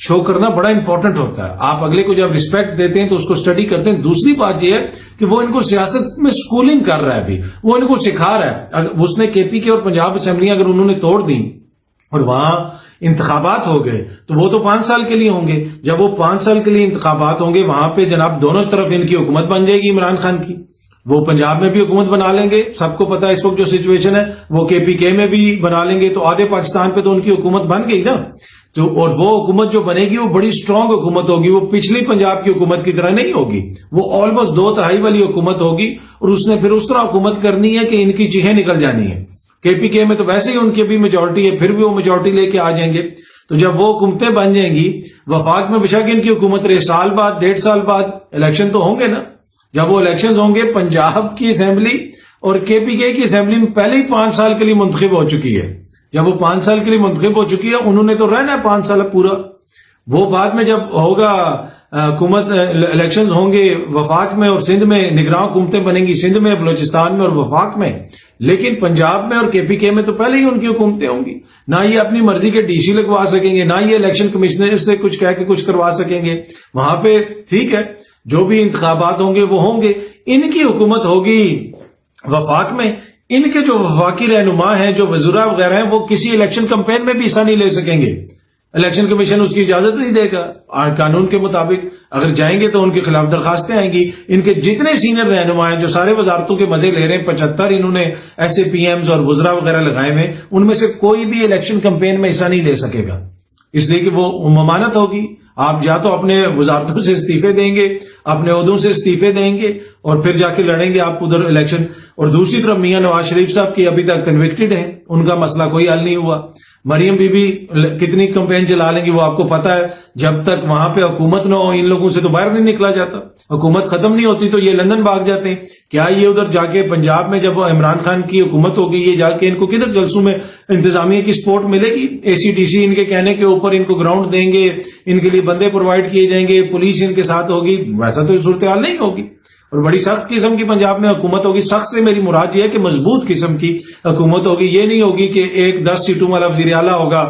شو کرنا بڑا امپورٹنٹ ہوتا ہے. آپ اگلے کو جب ریسپیکٹ دیتے ہیں تو اس کو اسٹڈی کرتے ہیں. دوسری بات یہ ہے کہ وہ ان کو سیاست میں سکولنگ کر رہا ہے, ابھی وہ ان کو سکھا رہا ہے. اس نے کے پی کے اور پنجاب اسمبلیاں اگر انہوں نے توڑ دی اور وہاں انتخابات ہو گئے تو وہ تو 5 سال کے لیے ہوں گے. جب وہ 5 سال کے لیے انتخابات ہوں گے وہاں پہ جناب دونوں طرف ان کی حکومت بن جائے گی عمران خان کی. وہ پنجاب میں بھی حکومت بنا لیں گے, سب کو پتا ہے اس وقت جو سچویشن ہے, وہ کے پی کے میں بھی بنا لیں گے, تو آدھے پاکستان پہ تو ان کی حکومت بن گئی نا. تو اور وہ حکومت جو بنے گی وہ بڑی سٹرونگ حکومت ہوگی, وہ پچھلی پنجاب کی حکومت کی طرح نہیں ہوگی, وہ آلموسٹ 2/3 والی حکومت ہوگی. اور اس نے پھر اس طرح حکومت کرنی ہے کہ ان کی چیخیں نکل جانی ہے. کے پی کے میں تو ویسے ہی ان کی بھی میجورٹی ہے, پھر بھی وہ میجورٹی لے کے آ جائیں گے. تو جب وہ حکومتیں بن جائیں گی, وفاق میں بشک ان کی حکومت رہے, سال بعد 1.5 سال بعد الیکشن تو ہوں گے نا. جب وہ الیکشن ہوں گے, پنجاب کی اسمبلی اور کے پی کے کی اسمبلی میں پہلے ہی 5 سال کے لیے منتخب ہو چکی ہے. جب وہ 5 سال کے لیے منتخب ہو چکی ہے, انہوں نے تو رہنا ہے 5 سال پورا. وہ بعد میں جب ہوگا حکومت, الیکشنز ہوں گے وفاق میں اور سندھ میں, نگراں حکومتیں بنیں گی سندھ میں, بلوچستان میں اور وفاق میں. لیکن پنجاب میں اور کے پی کے میں تو پہلے ہی ان کی حکومتیں ہوں گی. نہ یہ اپنی مرضی کے ڈی سی لگوا سکیں گے, نہ یہ الیکشن کمشنر سے کچھ کہہ کے کچھ کروا سکیں گے. وہاں پہ ٹھیک ہے جو بھی انتخابات ہوں گے وہ ہوں گے, ان کی حکومت ہوگی وفاق میں. ان کے جو وفاقی رہنما ہیں, جو وزراء وغیرہ ہیں, وہ کسی الیکشن کمپین میں بھی حصہ نہیں لے سکیں گے. الیکشن کمیشن اس کی اجازت نہیں دے گا. قانون کے مطابق اگر جائیں گے تو ان کے خلاف درخواستیں آئیں گی. ان کے جتنے سینئر رہنما ہیں جو سارے وزارتوں کے مزے لے رہے ہیں, 75 انہوں نے ایسے پی ایمز اور وزراء وغیرہ لگائے ہوئے, ان میں سے کوئی بھی الیکشن کمپین میں حصہ نہیں لے سکے گا, اس لیے کہ وہ ممانعت ہوگی. آپ یا تو اپنے وزارتوں سے استعفے دیں گے, اپنے عہدوں سے استعفے دیں گے اور پھر جا کے لڑیں گے آپ ادھر الیکشن. اور دوسری طرف میاں نواز شریف صاحب کی ابھی تک کنوکٹڈ ہیں, ان کا مسئلہ کوئی حل نہیں ہوا. مریم بی بی کتنی کمپین چلا لیں گی وہ آپ کو پتا ہے. جب تک وہاں پہ حکومت نہ ہو ان لوگوں سے تو باہر نہیں نکلا جاتا. حکومت ختم نہیں ہوتی تو یہ لندن بھاگ جاتے ہیں. کیا یہ ادھر جا کے پنجاب میں جب عمران خان کی حکومت ہوگی, یہ جا کے ان کو کدھر جلسوں میں انتظامیہ کی سپورٹ ملے گی؟ اے سی ڈی سی ان کے کہنے کے اوپر ان کو گراؤنڈ دیں گے, ان کے لیے بندے پرووائڈ کیے جائیں گے, پولیس ان کے ساتھ ہوگی. ویسا تو صورتحال نہیں ہوگی. اور بڑی سخت قسم کی پنجاب میں حکومت ہوگی. سخت سے میری مراد یہ ہے کہ مضبوط قسم کی حکومت ہوگی. یہ نہیں ہوگی کہ ایک 10 سیٹوں والا وزیر اعلیٰ ہوگا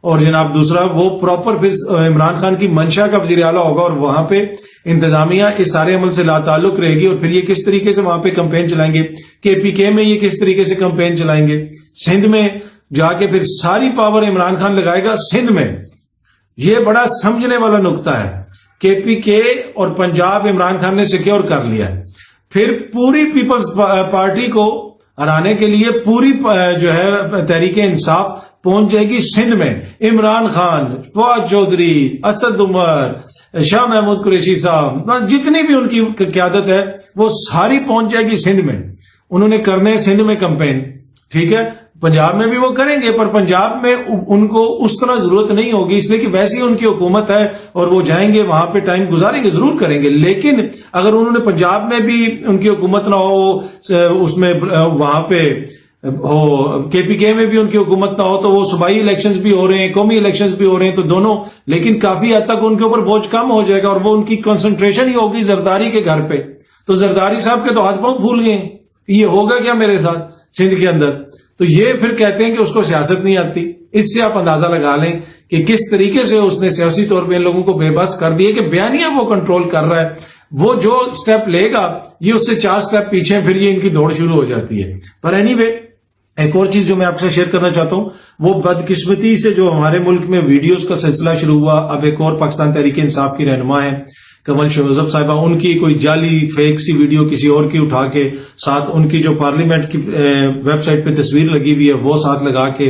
اور جناب دوسرا وہ پراپر پھر عمران خان کی منشا کا وزیر اعلیٰ ہوگا, اور وہاں پہ انتظامیہ اس سارے عمل سے لا تعلق رہے گی. اور پھر یہ کس طریقے سے وہاں پہ کمپین چلائیں گے, کے پی کے میں یہ کس طریقے سے کمپین چلائیں گے, سندھ میں جا کے پھر ساری پاور عمران خان لگائے گا سندھ میں. یہ بڑا سمجھنے والا نقطہ ہے. کے پی کے اور پنجاب عمران خان نے سیکیور کر لیا ہے. پھر پوری پیپلز پارٹی کو ہرانے کے لیے پوری جو ہے تحریک انصاف پہنچ جائے گی سندھ میں. عمران خان, فواد چودھری, اسد عمر, شاہ محمود قریشی صاحب, جتنی بھی ان کی قیادت ہے وہ ساری پہنچ جائے گی سندھ میں. انہوں نے کرنے سندھ میں کمپین, ٹھیک ہے. پنجاب میں بھی وہ کریں گے, پر پنجاب میں ان کو اس طرح ضرورت نہیں ہوگی, اس لیے کہ ویسے ان کی حکومت ہے اور وہ جائیں گے وہاں پہ ٹائم گزاریں گے, ضرور کریں گے. لیکن اگر انہوں نے پنجاب میں بھی ان کی حکومت نہ ہو, اس میں وہاں پہ ہو, کے پی کے میں بھی ان کی حکومت نہ ہو, تو وہ صوبائی الیکشنز بھی ہو رہے ہیں, قومی الیکشنز بھی ہو رہے ہیں, تو دونوں, لیکن کافی حد تک ان کے اوپر بوجھ کم ہو جائے گا اور وہ ان کی کنسنٹریشن ہی ہوگی زرداری کے گھر پہ. تو زرداری صاحب کے تو ہاتھ پاؤں بھول گئے یہ ہوگا کیا میرے ساتھ سندھ کے اندر. تو یہ پھر کہتے ہیں کہ اس کو سیاست نہیں آتی. اس سے آپ اندازہ لگا لیں کہ کس طریقے سے اس نے سیاسی طور پہ ان لوگوں کو بے بس کر دیا کہ بیانیہ وہ کنٹرول کر رہا ہے. وہ جو سٹیپ لے گا یہ اس سے 4 سٹیپ پیچھے, پھر یہ ان کی دوڑ شروع ہو جاتی ہے. پر اینی وے ایک اور چیز جو میں آپ سے شیئر کرنا چاہتا ہوں, وہ بدقسمتی سے جو ہمارے ملک میں ویڈیوز کا سلسلہ شروع ہوا. اب ایک اور پاکستان تحریک انصاف کی رہنما ہے کمل شوزب صاحبہ, ان کی کوئی جعلی فیک سی ویڈیو کسی اور کی اٹھا کے ساتھ ان کی جو پارلیمنٹ کی ویب سائٹ پہ تصویر لگی ہوئی ہے وہ ساتھ لگا کے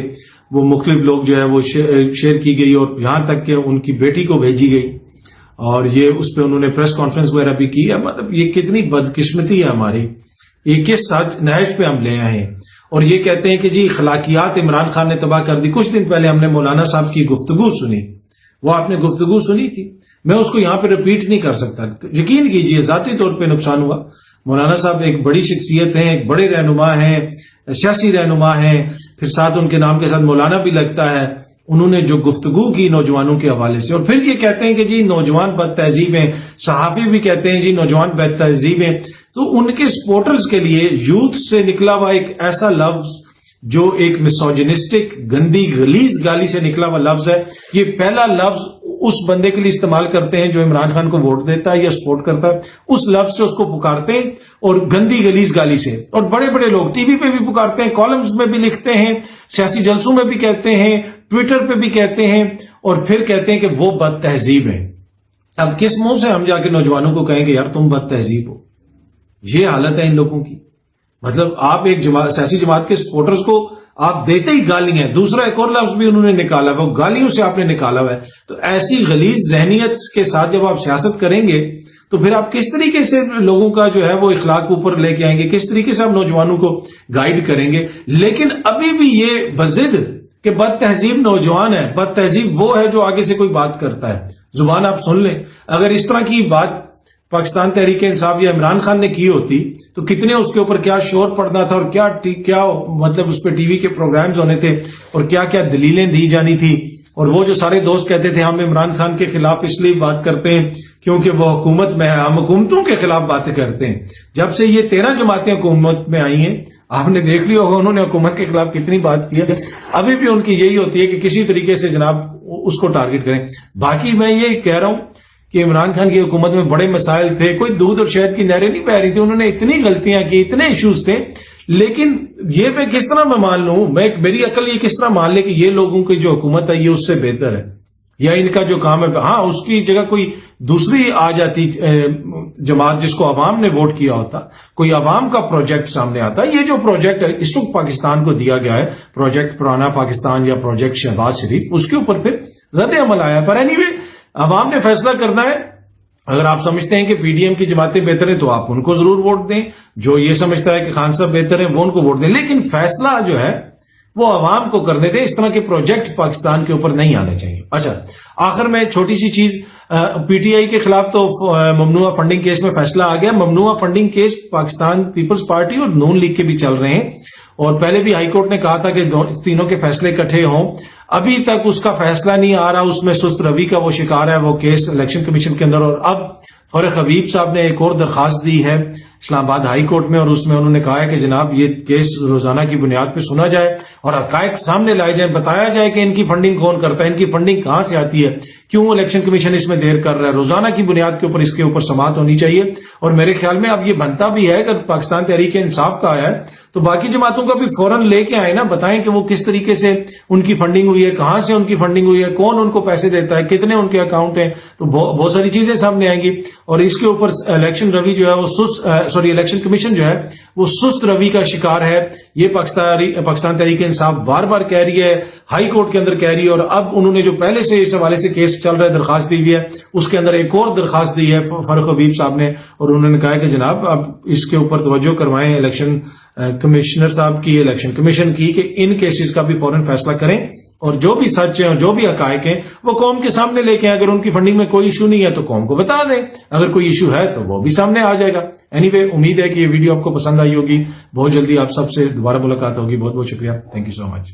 وہ مختلف لوگ جو ہے وہ شیئر کی گئی, اور یہاں تک کہ ان کی بیٹی کو بھیجی گئی, اور یہ اس پہ انہوں نے پریس کانفرنس وغیرہ بھی کی ہے. مطلب یہ کتنی بدقسمتی ہے ہماری, یہ کس نہج پہ ہم لے آئے ہیں. اور یہ کہتے ہیں کہ جی اخلاقیات عمران خان نے تباہ کر دی. کچھ دن پہلے ہم نے مولانا صاحب کی گفتگو سنی, وہ آپ نے گفتگو سنی تھی, میں اس کو یہاں پہ ریپیٹ نہیں کر سکتا. یقین کیجئے ذاتی طور پہ نقصان ہوا. مولانا صاحب ایک بڑی شخصیت ہیں, ایک بڑے رہنما ہیں, سیاسی رہنما ہیں, پھر ساتھ ان کے نام کے ساتھ مولانا بھی لگتا ہے. انہوں نے جو گفتگو کی نوجوانوں کے حوالے سے, اور پھر یہ کہتے ہیں کہ جی نوجوان بد تہذیب ہیں, صحافی بھی کہتے ہیں جی نوجوان بد تہذیب ہیں. تو ان کے سپورٹرز کے لیے یوتھ سے نکلا ہوا ایک ایسا لفظ جو ایک مسوجنسٹک گندی غلیظ گالی سے نکلا ہوا لفظ ہے, یہ پہلا لفظ اس بندے کے لیے استعمال کرتے ہیں جو عمران خان کو ووٹ دیتا ہے یا سپورٹ کرتا ہے، اس لفظ سے اس کو پکارتے ہیں اور گندی گلیز گالی سے، اور بڑے بڑے لوگ ٹی وی پہ بھی پکارتے ہیں، کالمز میں بھی لکھتے ہیں، سیاسی جلسوں میں بھی کہتے ہیں، ٹویٹر پہ بھی کہتے ہیں، اور پھر کہتے ہیں کہ وہ بد تہذیب ہیں۔ اب کس منہ سے ہم جا کے نوجوانوں کو کہیں کہ یار تم بد تہذیب ہو؟ یہ حالت ہے ان لوگوں کی۔ مطلب آپ ایک سیاسی جماعت کے سپورٹرز کو آپ دیتے ہی گالی ہیں، دوسرا ایک اور لفظ بھی انہوں نے نکالا ہوا، گالیوں سے آپ نے نکالا ہوا ہے۔ تو ایسی غلیظ ذہنیت کے ساتھ جب آپ سیاست کریں گے تو پھر آپ کس طریقے سے لوگوں کا جو ہے وہ اخلاق اوپر لے کے آئیں گے، کس طریقے سے آپ نوجوانوں کو گائیڈ کریں گے؟ لیکن ابھی بھی یہ بضد کہ بد تہذیب نوجوان ہے، بد تہذیب وہ ہے جو آگے سے کوئی بات کرتا ہے۔ زبان آپ سن لیں، اگر اس طرح کی بات پاکستان تحریک انصاف یا عمران خان نے کی ہوتی تو کتنے اس کے اوپر کیا شور پڑنا تھا، اور کیا مطلب اس پہ ٹی وی کے پروگرامز ہونے تھے، اور کیا کیا دلیلیں دی جانی تھی۔ اور وہ جو سارے دوست کہتے تھے ہم عمران خان کے خلاف اس لیے بات کرتے ہیں کیونکہ وہ حکومت میں ہے، ہم حکومتوں کے خلاف باتیں کرتے ہیں۔ جب سے یہ 13 جماعتیں حکومت میں آئی ہیں، آپ نے دیکھ لیا ہوگا انہوں نے حکومت کے خلاف کتنی بات کی ہے۔ ابھی بھی ان کی یہی ہوتی ہے کہ کسی طریقے سے جناب اس کو ٹارگٹ کریں۔ باقی میں یہ کہہ رہا ہوں کہ عمران خان کی حکومت میں بڑے مسائل تھے، کوئی دودھ اور شہد کی نہریں نہیں بہ رہی تھی، انہوں نے اتنی غلطیاں کی، اتنے ایشوز تھے، لیکن یہ میں کس طرح میں مان لوں، میری عقل یہ کس طرح مان لے کہ یہ لوگوں کی جو حکومت ہے یہ اس سے بہتر ہے، یا ان کا جو کام ہے ہاں اس کی جگہ کوئی دوسری آ جاتی جماعت جس کو عوام نے ووٹ کیا ہوتا، کوئی عوام کا پروجیکٹ سامنے آتا۔ یہ جو پروجیکٹ اس وقت پاکستان کو دیا گیا ہے، پروجیکٹ پرانا پاکستان یا پروجیکٹ شہباز شریف، اس کے اوپر پھر رد عمل آیا۔ پر اینی وے عوام نے فیصلہ کرنا ہے۔ اگر آپ سمجھتے ہیں کہ پی ڈی ایم کی جماعتیں بہتر ہیں تو آپ ان کو ضرور ووٹ دیں، جو یہ سمجھتا ہے کہ خان صاحب بہتر ہیں وہ ان کو ووٹ دیں، لیکن فیصلہ جو ہے وہ عوام کو کرنے دیں۔ اس طرح کے پروجیکٹ پاکستان کے اوپر نہیں آنے چاہیے۔ اچھا، آخر میں چھوٹی سی چیز، پی ٹی آئی کے خلاف تو ممنوعہ فنڈنگ کیس میں فیصلہ آ گیا۔ ممنوعہ فنڈنگ کیس پاکستان پیپلز پارٹی اور نون لیگ کے بھی چل رہے ہیں، اور پہلے بھی ہائی کورٹ نے کہا تھا کہ تینوں کے فیصلے اکٹھے ہوں، ابھی تک اس کا فیصلہ نہیں آ رہا، اس میں سست روی کا وہ شکار ہے وہ کیس الیکشن کمیشن کے اندر۔ اور اب فارق حبیب صاحب نے ایک اور درخواست دی ہے اسلام آباد ہائی کورٹ میں، اور اس میں انہوں نے کہا ہے کہ جناب یہ کیس روزانہ کی بنیاد پہ سنا جائے اور حقائق سامنے لائے جائیں، بتایا جائے کہ ان کی فنڈنگ کون کرتا ہے، ان کی فنڈنگ کہاں سے آتی ہے، کیوں الیکشن کمیشن اس میں دیر کر رہا ہے۔ روزانہ کی بنیاد کے اوپر اس کے اوپر سماعت ہونی چاہیے، اور میرے خیال میں اب یہ بنتا بھی ہے کہ پاکستان تحریک انصاف کا آیا ہے تو باقی جماعتوں کا بھی فوراً لے کے آئے نا، بتائیں کہ وہ کس طریقے سے ان کی فنڈنگ ہوئی ہے، کہاں سے ان کی فنڈنگ ہوئی ہے، کون ان کو پیسے دیتا ہے، کتنے ان کے اکاؤنٹ ہیں، تو بہت ساری چیزیں سامنے آئیں گی۔ اور اس کے اوپر الیکشن روی جو ہے وہ الیکشن کمیشن جو ہے وہ سست روی کا شکار ہے۔ یہ پاکستان تحریک انصاف بار بار کہہ رہی ہے، ہائی کورٹ کے اندر کہہ رہی ہے، اور اب انہوں نے جو پہلے سے اس حوالے سے کیس چل رہا ہے درخواست دی ہوئی ہے، اس کے اندر ایک اور درخواست دی ہے فاروق حبیب صاحب نے، اور انہوں نے کہا کہ جناب اب اس کے اوپر توجہ کروائیں الیکشن کمشنر صاحب کی، الیکشن کمیشن کی، کہ ان کیسز کا بھی فوراً فیصلہ کریں، اور جو بھی سچ ہیں اور جو بھی حقائق ہیں وہ قوم کے سامنے لے کے آئیں۔ اگر ان کی فنڈنگ میں کوئی ایشو نہیں ہے تو قوم کو بتا دیں، اگر کوئی ایشو ہے تو وہ بھی سامنے آ جائے گا۔ اینی وے امید ہے کہ یہ ویڈیو آپ کو پسند آئی ہوگی، بہت جلدی آپ سب سے دوبارہ ملاقات ہوگی۔ بہت بہت شکریہ، تھینک یو سو مچ۔